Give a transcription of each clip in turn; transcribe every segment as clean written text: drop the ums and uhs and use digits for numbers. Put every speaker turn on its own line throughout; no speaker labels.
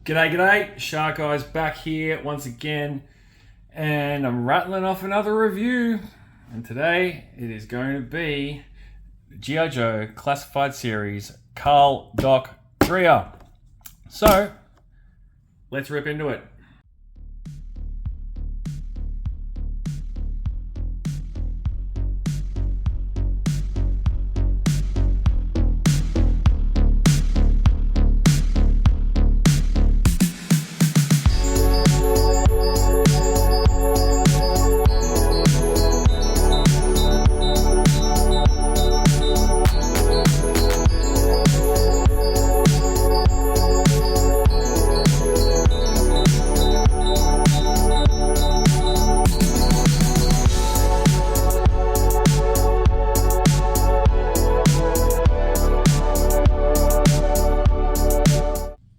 G'day, Shark Eyes back here once again, and I'm rattling off another review. And today it is going to be G.I. Joe Classified Series Carl Doc Greer. So let's rip into it.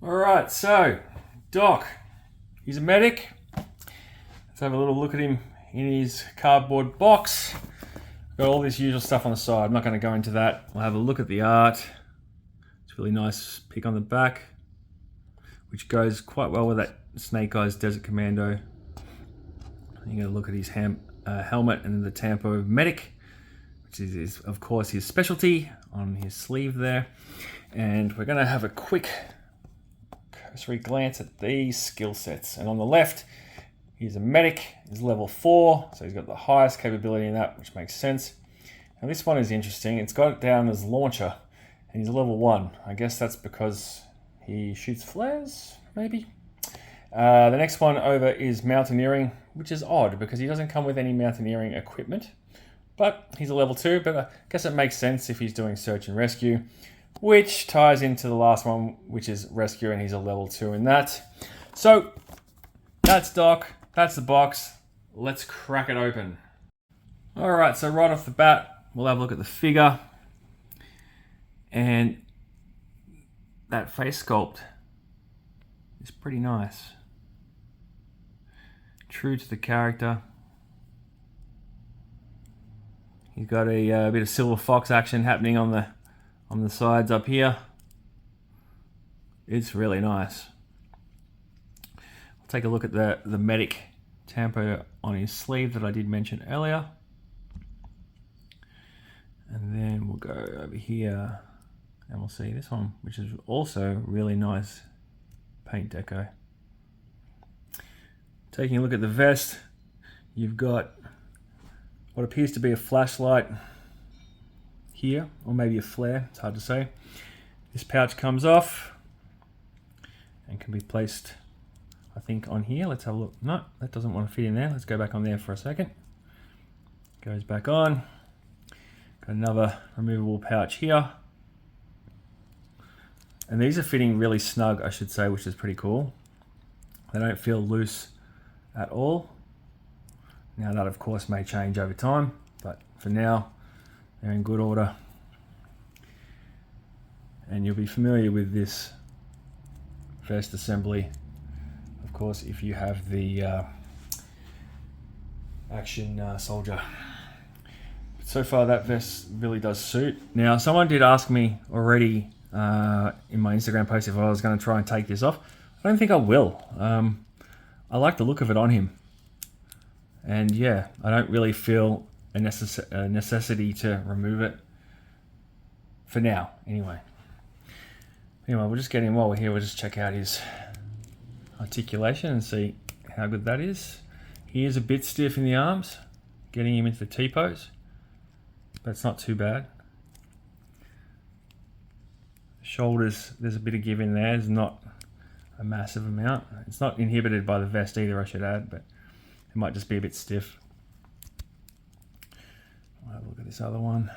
Alright, so Doc, he's a medic. Let's have a little look at him in his cardboard box. Got all this usual stuff on the side. I'm not going to go into that. We'll have a look at the art. It's a really nice pic on the back, which goes quite well with that Snake Eyes Desert Commando. You're going to look at his helmet and the Tampo Medic, which is of course his specialty, on his sleeve there. And we're going to have a quick cursory glance at these skill sets. And on the left, he's a medic, he's level 4, so he's got the highest capability in that, which makes sense. And this one is interesting. It's got it down as launcher, and he's a level 1. I guess that's because he shoots flares, maybe? The next one over is mountaineering, which is odd because he doesn't come with any mountaineering equipment. But he's a level 2, but I guess it makes sense if he's doing search and rescue, which ties into the last one, which is rescue, and he's a level 2 in that. So that's Doc, that's the box. Let's crack it open. All right, so right off the bat, we'll have a look at the figure. And that face sculpt is pretty nice. True to the character. He's got a bit of Silver Fox action happening on the sides up here. It's really nice. I'll take a look at the medic Tampo on his sleeve that I did mention earlier. And then we'll go over here and we'll see this one, which is also really nice paint deco. Taking a look at the vest, you've got what appears to be a flashlight here, or maybe a flare, it's hard to say. This pouch comes off and can be placed, I think, on here. Let's have a look. No, that doesn't want to fit in there. Let's go back on there for a second. Goes back on. Got another removable pouch here. And these are fitting really snug, I should say, which is pretty cool. They don't feel loose at all. Now that, of course, may change over time, but for now, they're in good order. And you'll be familiar with this vest assembly, of course, if you have the Action Soldier. But so far, that vest really does suit. Now, someone did ask me already in my Instagram post if I was going to try and take this off. I don't think I will. I like the look of it on him. And yeah, I don't really feel a necessity to remove it for now, anyway. Anyway, we'll just get in while we're here. We'll just check out his articulation and see how good that is. He is a bit stiff in the arms, getting him into the T-pose, but it's not too bad. Shoulders, there's a bit of give in there. There's not a massive amount. It's not inhibited by the vest either, I should add, but it might just be a bit stiff. I'll have a look at this other one.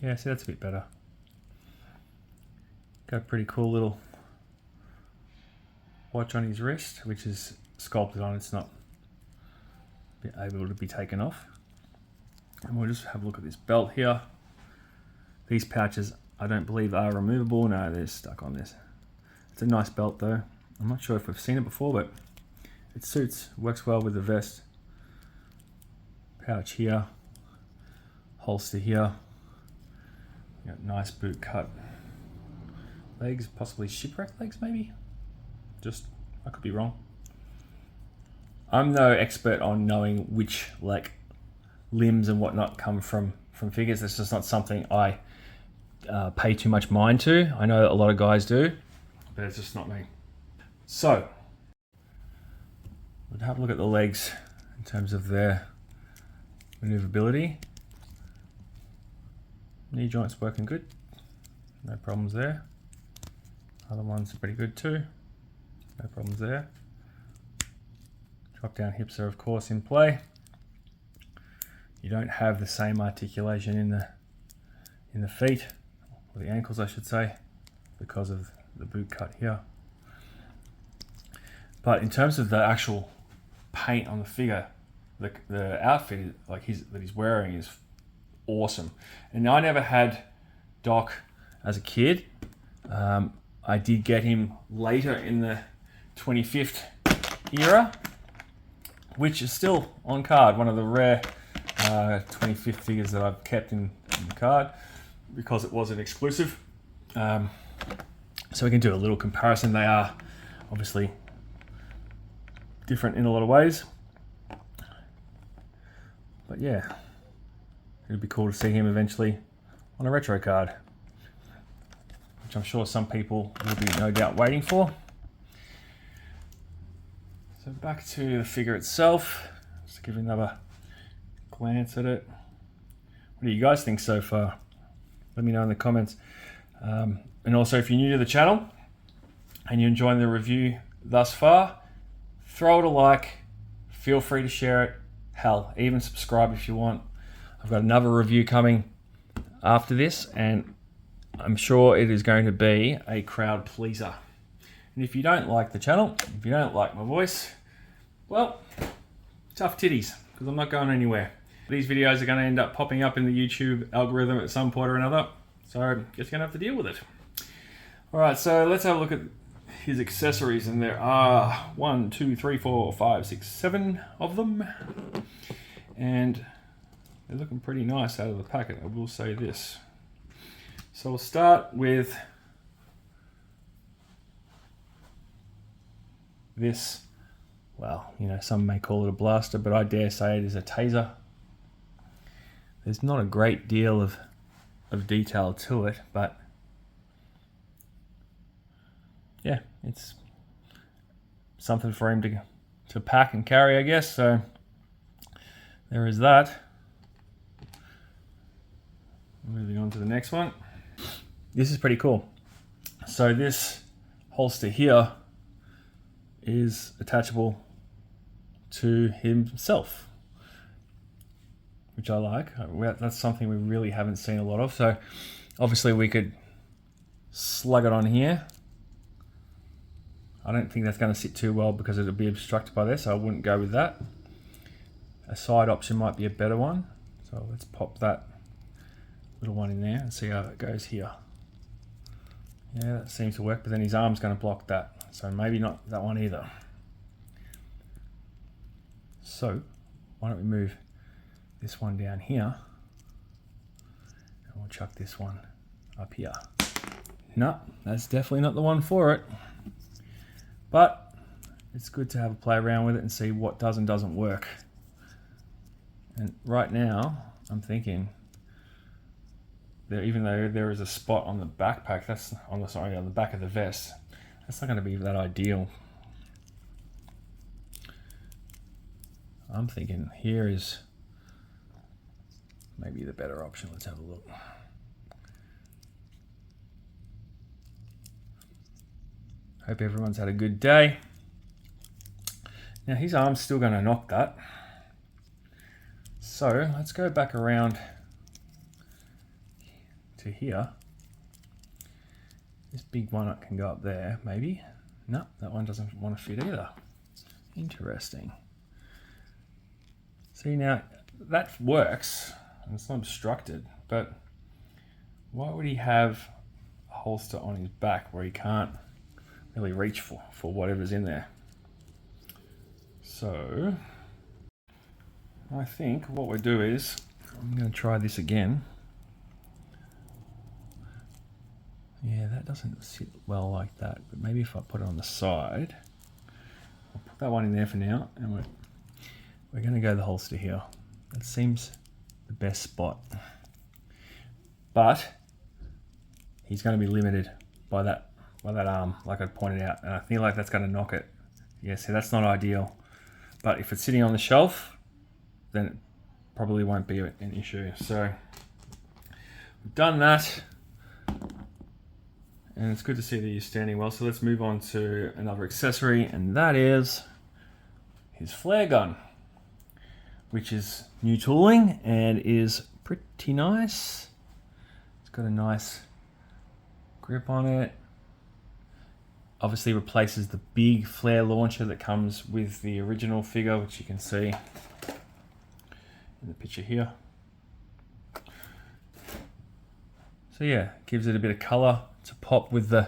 Yeah, see, that's a bit better. Got a pretty cool little watch on his wrist, which is sculpted on. It's not able to be taken off. And we'll just have a look at this belt here. These pouches, I don't believe, are removable. No, they're stuck on this. It's a nice belt though. I'm not sure if we've seen it before, but it suits, works well with the vest. Pouch here, holster here. Got nice boot cut legs, possibly shipwreck legs maybe. I could be wrong. I'm no expert on knowing which like limbs and whatnot come from figures. That's just not something I pay too much mind to. I know a lot of guys do, but it's just not me. So, we'll have a look at the legs in terms of their maneuverability. Knee joints working good, no problems there. Other ones are pretty good too, no problems there. Drop down hips are of course in play. You don't have the same articulation in the feet, or the ankles I should say, because of the boot cut here. But in terms of the actual paint on the figure, the outfit that he's wearing is awesome. And I never had Doc as a kid. I did get him later in the 25th era, which is still on card, one of the rare 25th figures that I've kept in the card because it was an exclusive. So we can do a little comparison. They are obviously different in a lot of ways, but yeah, it'd be cool to see him eventually on a retro card, which I'm sure some people will be no doubt waiting for. So back to the figure itself, just give another glance at it. What do you guys think so far? Let me know in the comments. And also, if you're new to the channel and you're enjoying the review thus far, throw it a like, feel free to share it, hell, even subscribe if you want. I've got another review coming after this, and I'm sure it is going to be a crowd pleaser. And if you don't like the channel, if you don't like my voice, well, tough titties, because I'm not going anywhere. These videos are going to end up popping up in the YouTube algorithm at some point or another, so I'm just going to have to deal with it. Alright, so let's have a look at his accessories, and there are 1, 2, 3, 4, 5, 6, 7 of them. And they're looking pretty nice out of the packet, I will say this. So we'll start with this, well, you know, some may call it a blaster, but I dare say it is a taser. There's not a great deal of detail to it, but yeah, it's something for him to pack and carry, I guess. So there is that. Moving on to the next one. This is pretty cool. So this holster here is attachable to himself, which I like. That's something we really haven't seen a lot of. So obviously we could slug it on here. I don't think that's going to sit too well because it'll be obstructed by this, so I wouldn't go with that. A side option might be a better one. So let's pop that little one in there and see how it goes here. Yeah, that seems to work, but then his arm's going to block that. So maybe not that one either. So why don't we move this one down here and we'll chuck this one up here. No, that's definitely not the one for it. But it's good to have a play around with it and see what does and doesn't work. And right now, I'm thinking that even though there is a spot on the backpack, that's on the back of the vest, that's not going to be that ideal. I'm thinking here is maybe the better option. Let's have a look. Hope everyone's had a good day. Now his arm's still going to knock that. So let's go back around to here. This big one can go up there, maybe. No, that one doesn't want to fit either. Interesting. See, now that works, and it's not obstructed, but why would he have a holster on his back where he can't really reach for whatever's in there? So I think what we'll do is, I'm going to try this again. Yeah, that doesn't sit well like that, but maybe if I put it on the side, I'll put that one in there for now, and we're going to go the holster here. That seems the best spot, but he's going to be limited by that arm, like I pointed out, and I feel like that's going to knock it. Yeah, see, that's not ideal, but if it's sitting on the shelf, then it probably won't be an issue. So we've done that. And it's good to see that you're standing well. So let's move on to another accessory, and that is his flare gun, which is new tooling and is pretty nice. It's got a nice grip on it. Obviously replaces the big flare launcher that comes with the original figure, which you can see in the picture here. So yeah, gives it a bit of color to pop with the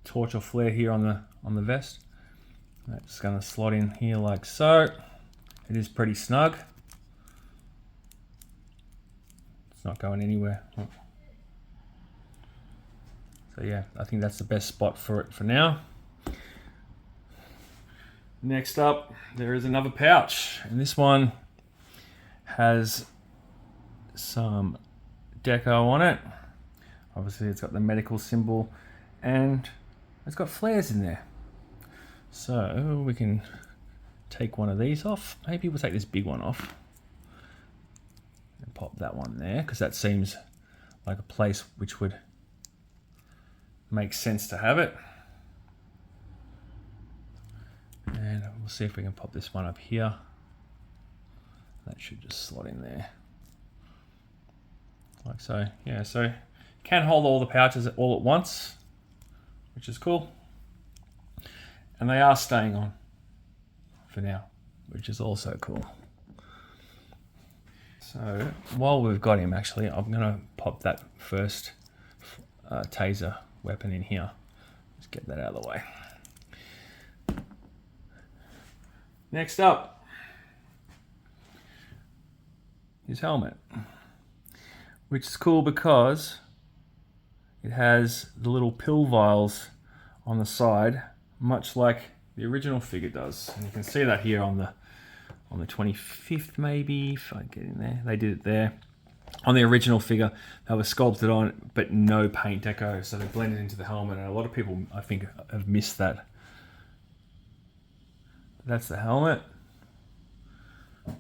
torch or flare here on the vest. That's going to slot in here like so. It is pretty snug. It's not going anywhere. So yeah, I think that's the best spot for it for now. Next up, there is another pouch, and this one has some deco on it. Obviously it's got the medical symbol and it's got flares in there. So we can take one of these off. Maybe we'll take this big one off and pop that one there, because that seems like a place which would make sense to have it. And we'll see if we can pop this one up here. That should just slot in there. Like so. Yeah, so can hold all the pouches all at once, which is cool. And they are staying on for now, which is also cool. So while we've got him, actually, I'm gonna pop that first taser weapon in here. Just get that out of the way. Next up, his helmet, which is cool because it has the little pill vials on the side, much like the original figure does. And you can see that here on the 25th, maybe, if I get in there. They did it there. On the original figure, they were sculpted on, but no paint deco, so they blended into the helmet, and a lot of people, I think, have missed that. That's the helmet. So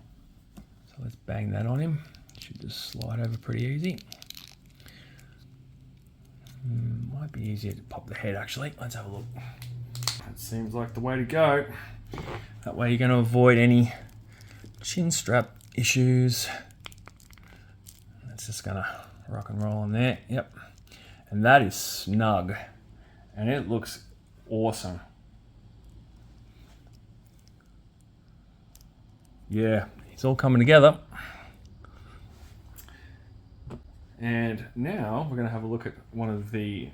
let's bang that on him. Should just slide over pretty easy. Might be easier to pop the head, actually. Let's have a look. That seems like the way to go. That way you're going to avoid any chin strap issues. That's just going to rock and roll in there. Yep. And that is snug. And it looks awesome. Yeah, it's all coming together. And now we're going to have a look at one of the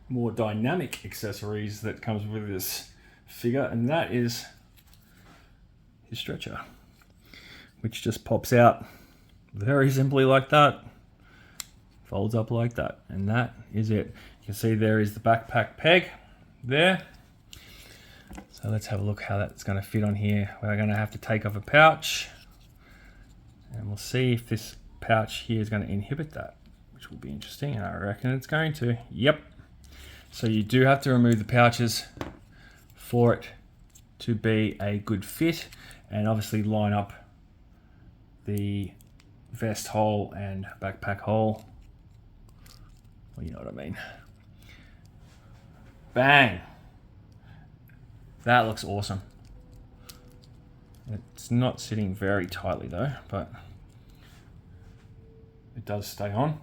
more dynamic accessories that comes with this figure, and that is his stretcher, which just pops out very simply like that, folds up like that, and that is it. You can see there is the backpack peg there. So let's have a look how that's going to fit on here. We're going to have to take off a pouch, and we'll see if this pouch here is going to inhibit that, which will be interesting, and I reckon it's going to. Yep. So you do have to remove the pouches for it to be a good fit, and obviously line up the vest hole and backpack hole. Well, you know what I mean. Bang. That looks awesome. It's not sitting very tightly though, but it does stay on,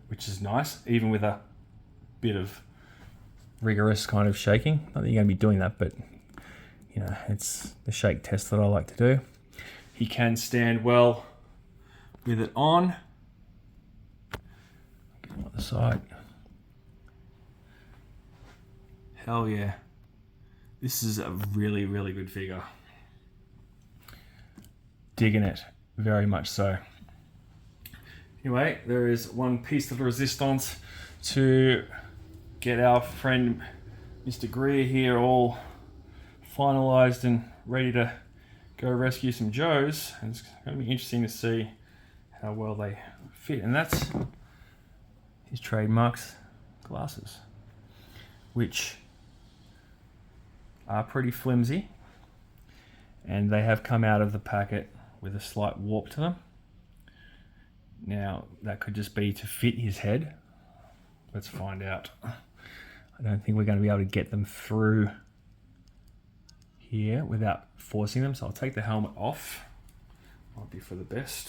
which is nice, even with a bit of rigorous kind of shaking. Not that you're going to be doing that, but you know, it's the shake test that I like to do. He can stand well with it on. Get him on the side. Hell yeah. This is a really, really good figure. Digging it, very much so. Anyway, there is one piece de resistance to get our friend Mr. Greer here all finalized and ready to go rescue some Joes. And it's going to be interesting to see how well they fit. And that's his trademarks glasses, which are pretty flimsy, and they have come out of the packet with a slight warp to them. Now, that could just be to fit his head. Let's find out. I don't think we're going to be able to get them through here without forcing them, so I'll take the helmet off. Might be for the best.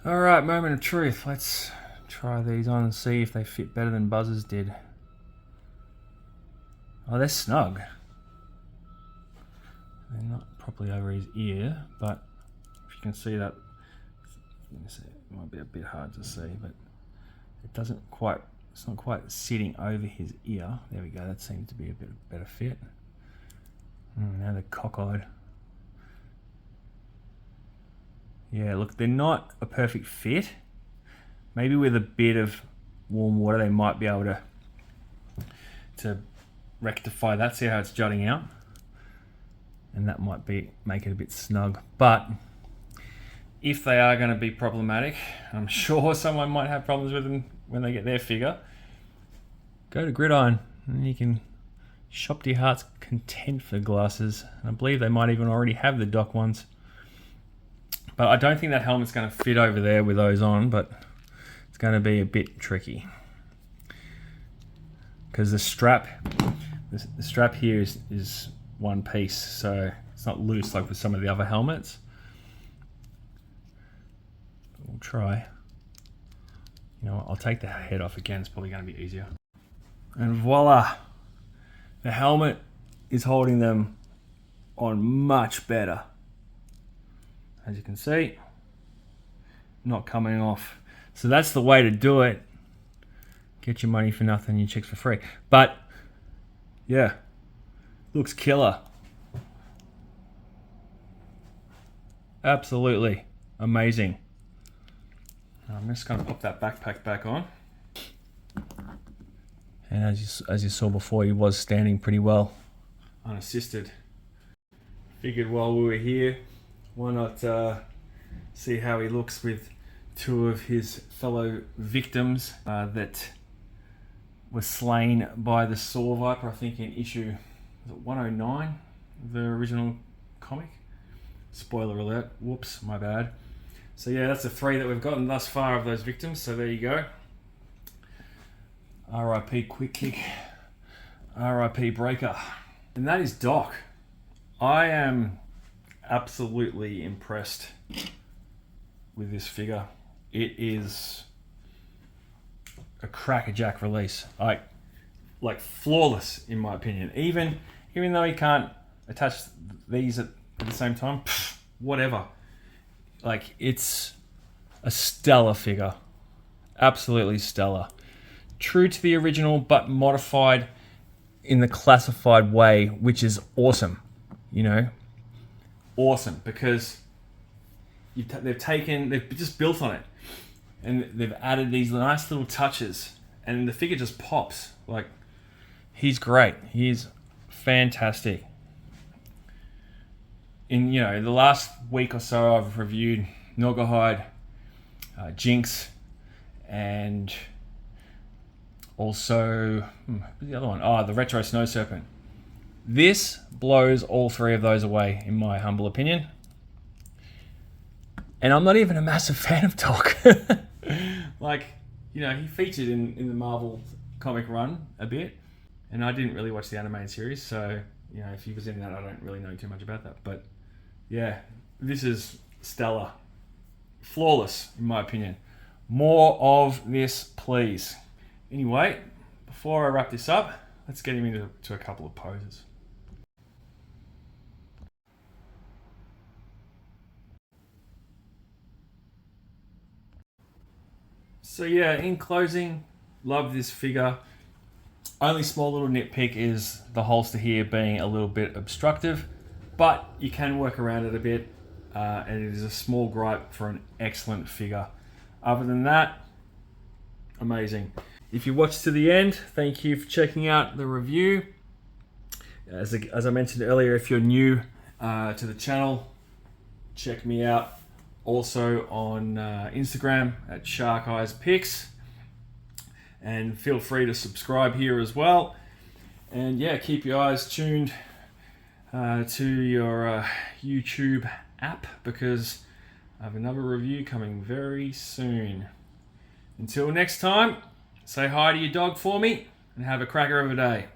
Alright, moment of truth. Let's try these on and see if they fit better than Buzz's did. Oh, they're snug. They're not properly over his ear, but if you can see that, let me see, it might be a bit hard to see, but it doesn't quite, it's not quite sitting over his ear. There we go, that seems to be a bit better fit. Now they're cockeyed. Yeah, look, they're not a perfect fit. Maybe with a bit of warm water, they might be able to rectify that. See how it's jutting out? And that might make it a bit snug. But if they are going to be problematic, I'm sure someone might have problems with them when they get their figure. Go to Gridiron and you can shop to your heart's content for glasses. And I believe they might even already have the Doc ones. But I don't think that helmet's going to fit over there with those on, but it's going to be a bit tricky. Because the strap here is one piece, so it's not loose like with some of the other helmets. But we'll try. You know what, I'll take the head off again, it's probably going to be easier. And voila! The helmet is holding them on much better. As you can see, not coming off. So that's the way to do it. Get your money for nothing, your chicks for free. But yeah, looks killer. Absolutely amazing. I'm just going to pop that backpack back on. And as you saw before, he was standing pretty well unassisted. Figured while we were here, why not see how he looks with two of his fellow victims that were slain by the Saw Viper, I think in issue 109 of the original comic. Spoiler alert, whoops, my bad. So yeah, that's the three that we've gotten thus far of those victims, so there you go. R.I.P. Quick Kick, R.I.P. Breaker. And that is Doc. I am absolutely impressed with this figure. It is a crackerjack release, like flawless in my opinion. Even though he can't attach these at the same time, whatever. Like, it's a stellar figure, absolutely stellar. True to the original, but modified in the classified way, which is awesome. You know, awesome, because they've just built on it, and they've added these nice little touches, and the figure just pops. Like, he's great. He's fantastic. In the last week or so, I've reviewed Naugahyde, Jinx, and also who's the other one? Oh, the Retro Snow Serpent. This blows all three of those away, in my humble opinion. And I'm not even a massive fan of Doc. Like, he featured in the Marvel comic run a bit, and I didn't really watch the animated series, so if he was in that, I don't really know too much about that. But yeah, this is stellar, flawless in my opinion. More of this, please. Anyway, before I wrap this up, let's get him into a couple of poses. So yeah, in closing, love this figure. Only small little nitpick is the holster here being a little bit obstructive, but you can work around it a bit. and it is a small gripe for an excellent figure. Other than that, amazing. If you watched to the end, thank you for checking out the review. As I mentioned earlier, if you're new to the channel, check me out also on Instagram at Shark Eyes Pics, and feel free to subscribe here as well. And yeah, keep your eyes tuned to your YouTube app, because I have another review coming very soon. Until next time, say hi to your dog for me and have a cracker of a day.